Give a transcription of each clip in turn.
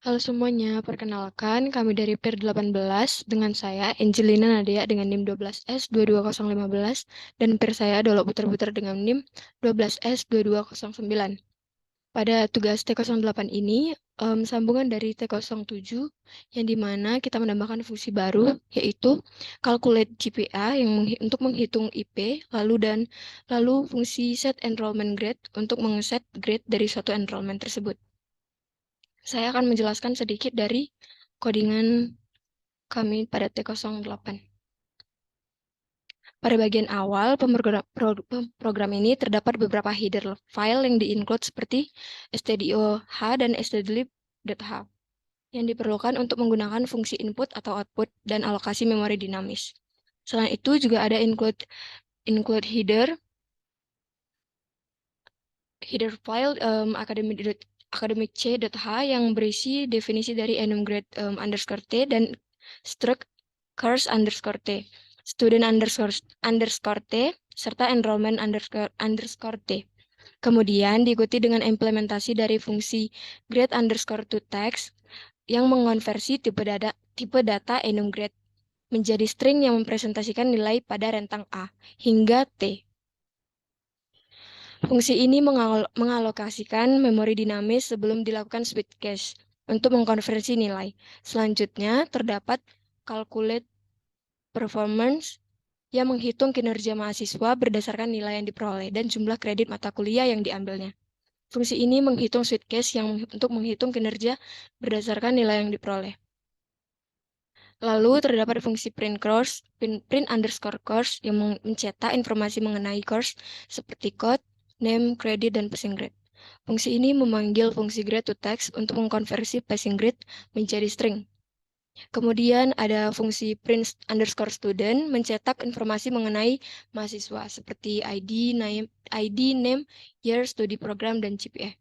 Halo semuanya, perkenalkan kami dari PIR 18 dengan saya Angelina Nadia dengan NIM 12S 22015 dan PIR saya Dolo Puter-Puter dengan NIM 12S 2209. Pada tugas T08 ini, sambungan dari T07 yang dimana kita menambahkan fungsi baru yaitu calculate GPA yang untuk menghitung IP, lalu fungsi set enrollment grade untuk mengset grade dari suatu enrollment tersebut. Saya akan menjelaskan sedikit dari codingan kami pada T08. Pada bagian awal program ini terdapat beberapa header file yang di-include seperti stdoh dan stdlib.h yang diperlukan untuk menggunakan fungsi input atau output dan alokasi memori dinamis. Selain itu juga ada include header file academic.c.h yang berisi definisi dari enum grade underscore t dan struct course underscore t, student underscore t, serta enrollment underscore t. Kemudian diikuti dengan implementasi dari fungsi grade underscore to text yang mengonversi tipe data enum grade menjadi string yang mempresentasikan nilai pada rentang A hingga T. Fungsi ini mengalokasikan memori dinamis sebelum dilakukan switch cache untuk mengkonversi nilai. Selanjutnya, terdapat calculate performance yang menghitung kinerja mahasiswa berdasarkan nilai yang diperoleh dan jumlah kredit mata kuliah yang diambilnya. Fungsi ini menghitung switch cache untuk menghitung kinerja berdasarkan nilai yang diperoleh. Lalu terdapat fungsi print underscore course yang mencetak informasi mengenai course seperti code, name, credit, dan passing grade. Fungsi ini memanggil fungsi grade to text untuk mengkonversi passing grade menjadi string. Kemudian ada fungsi print underscore student mencetak informasi mengenai mahasiswa seperti ID, name, year, studi program, dan GPA.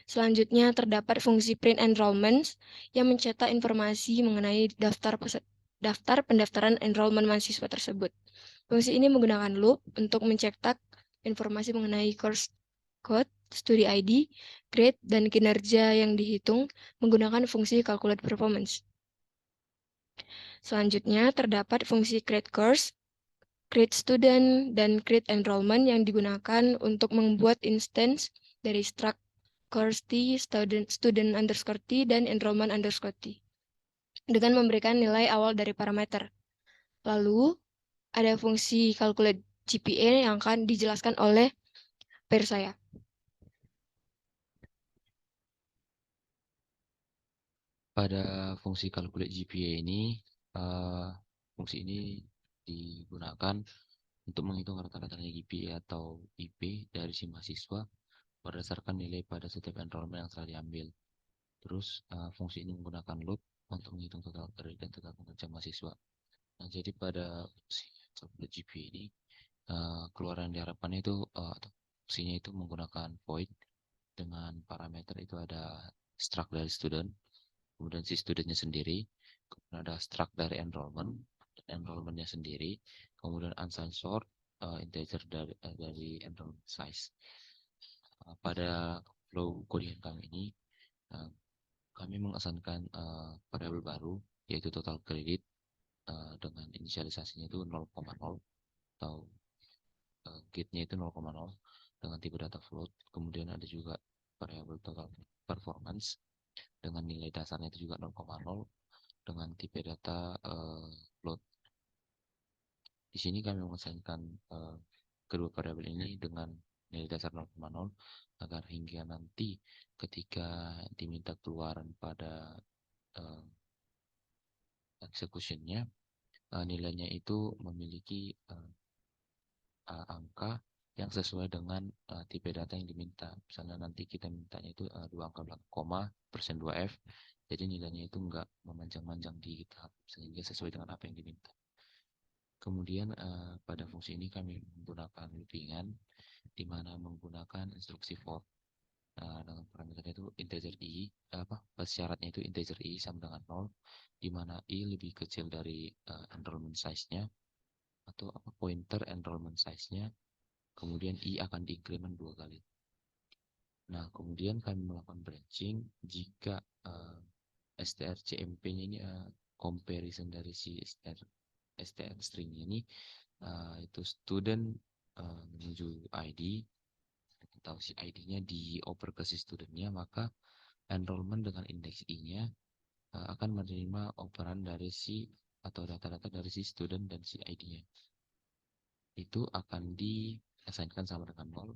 Selanjutnya terdapat fungsi print enrollments yang mencetak informasi mengenai daftar pendaftaran enrollment mahasiswa tersebut. Fungsi ini menggunakan loop untuk mencetak informasi mengenai course code, studi ID, grade, dan kinerja yang dihitung menggunakan fungsi calculate performance. Selanjutnya terdapat fungsi create course, create student, dan create enrollment yang digunakan untuk membuat instance dari struct course T, student underscore T, dan enrollment underscore T, dengan memberikan nilai awal dari parameter. Lalu, ada fungsi calculate GPA yang akan dijelaskan oleh pair saya. Pada fungsi calculate GPA ini, fungsi ini digunakan untuk menghitung rata-rata nilai GPA atau IP dari si mahasiswa berdasarkan nilai pada setiap enrollment yang telah diambil. Terus fungsi ini menggunakan loop untuk menghitung total kredit dan total kinerja mahasiswa. Nah, jadi pada fungsi calculate GPA ini, keluaran diharapkannya itu atau fungsinya itu menggunakan void dengan parameter itu ada struct dari student, kemudian si studentnya sendiri, kemudian ada struct dari enrollment, dan enrollmentnya sendiri, kemudian unsigned sort, integer dari enrollment size. Pada flow coding kami ini, kami mengasankan variabel baru, yaitu total kredit, dengan inisialisasinya itu 0,0 atau gate-nya itu 0,0 dengan tipe data float. Kemudian ada juga variabel total performance dengan nilai dasarnya itu juga 0,0 dengan tipe data float. Di sini kami mengasankan kedua variabel ini dengan nilai dasar 0,0 agar hingga nanti ketika diminta keluaran pada execution-nya, nilainya itu memiliki angka yang sesuai dengan tipe data yang diminta. Misalnya nanti kita mintanya itu 2 angka belakang koma persen 2F, jadi nilainya itu enggak memanjang-manjang di GitHub sehingga sesuai dengan apa yang diminta. Kemudian pada fungsi ini kami menggunakan loopingan di mana menggunakan instruksi for. Dengan parameternya itu integer i, syaratnya itu integer i sama dengan 0, di mana i lebih kecil dari enrollment size-nya atau pointer enrollment size-nya, kemudian i akan diinkremen 2 kali. Nah, kemudian kami melakukan branching jika strcmp-nya ini comparison dari si str string ini itu student menuju ID atau si ID-nya dioper ke si studentnya, maka enrollment dengan indeks I-nya akan menerima operan dari si atau data-data dari si student dan si ID-nya. Itu akan di-assignkan sama dengan 0.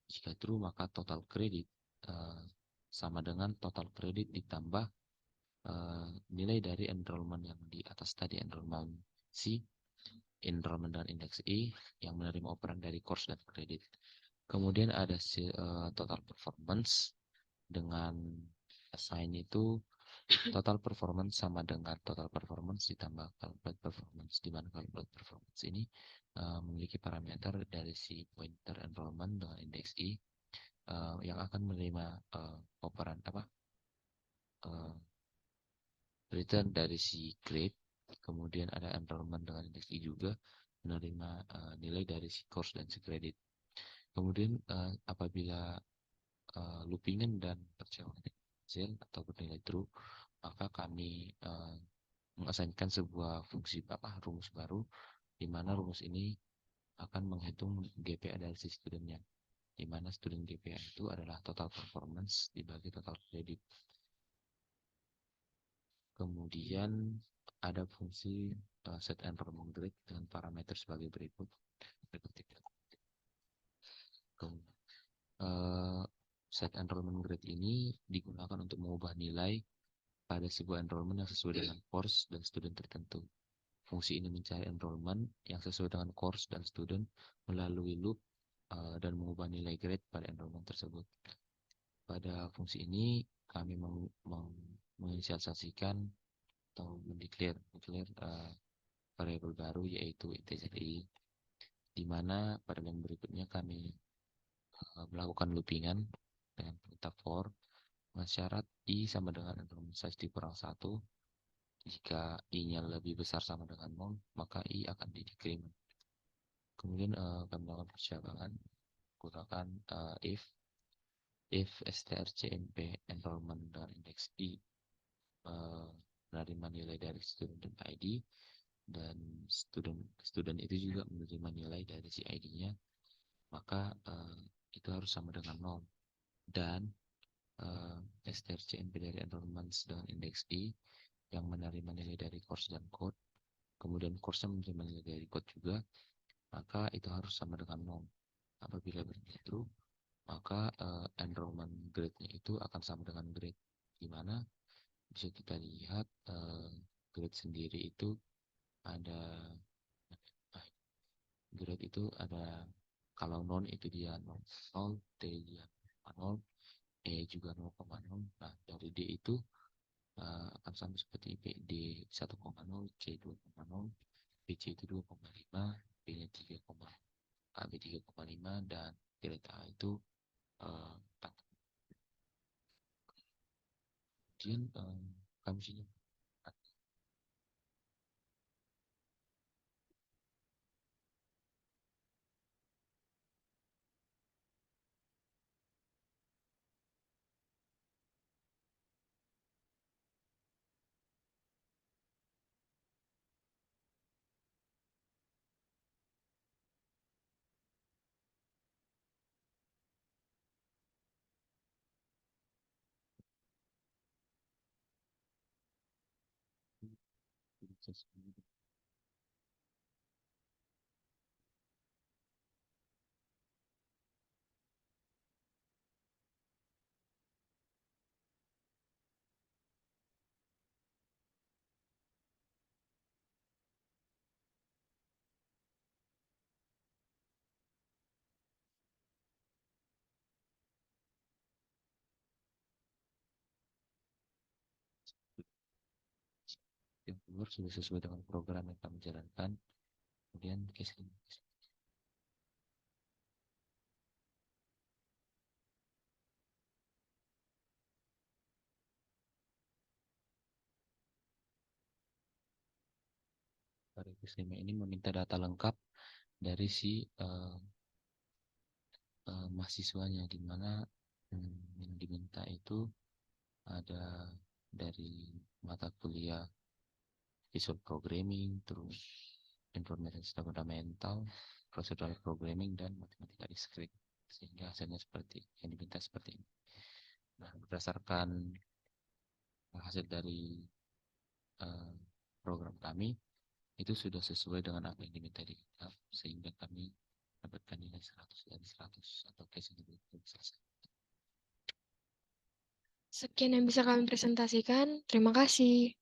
Jika true, maka total kredit sama dengan total kredit ditambah nilai dari enrollment yang di atas tadi, enrollment C, enrollment dengan indeks I yang menerima operan dari course dan kredit. Kemudian ada total performance dengan assign itu total performance sama dengan total performance ditambah calculate performance, di mana calculate performance ini memiliki parameter dari si pointer enrollment dengan indeks I yang akan menerima operan return dari si grade. Kemudian ada enrollment dengan indeks I juga menerima nilai dari si course dan si kredit. Kemudian apabila loopingan dan perjalanan hasil atau bernilai true, maka kami mengasainkan sebuah fungsi rumus baru, di mana rumus ini akan menghitung GPA dari si studentnya, di mana student GPA itu adalah total performance dibagi total kredit. Kemudian ada fungsi set enrollment grade dengan parameter sebagai berikut. Set enrollment grade ini digunakan untuk mengubah nilai pada sebuah enrollment yang sesuai dengan course dan student tertentu. Fungsi ini mencari enrollment yang sesuai dengan course dan student melalui loop dan mengubah nilai grade pada enrollment tersebut. Pada fungsi ini kami menginisialisasikan atau mendeklar variabel baru yaitu integer I, di mana pada yang berikutnya kami melakukan loopingan dengan perintah for dengan syarat I sama dengan enrollment size dikurang 1. Jika I-nya lebih besar sama dengan 0, maka I akan di-decrement. Kemudian kami melakukan percabangan gunakan if strcmp enrollment dengan indeks I menerima nilai dari student dan ID, dan student itu juga menerima nilai dari si ID-nya, maka itu harus sama dengan 0. Dan strcmp dari enrollment dengan indeks I yang menerima nilai dari course dan code, kemudian course-nya menerima nilai dari code juga, maka itu harus sama dengan 0. Apabila begitu, maka enrollment grade-nya itu akan sama dengan grade, di mana bisa kita lihat grade sendiri itu ada grade itu ada, kalau non itu dia 0, T dia 0, E juga 0,0. Nah, dari D itu akan sama seperti B, D 1,0, C 2,0, BC itu 2,5, B-nya 3, AB 3,5, dan grade A itu 4. Kemudian kami sini yang keluar sudah sesuai dengan program yang kami jalankan. Kemudian case ini meminta data lengkap dari si mahasiswanya, di mana yang diminta itu ada dari mata kuliah visual programming, terus information system fundamental, procedural programming, dan matematika diskrit, sehingga hasilnya seperti yang diminta seperti ini. Nah, berdasarkan hasil dari program kami itu sudah sesuai dengan apa yang diminta di GitHub, sehingga kami dapatkan nilai 100 dari 100 atau case yang belum selesai. Sekian yang bisa kami presentasikan. Terima kasih.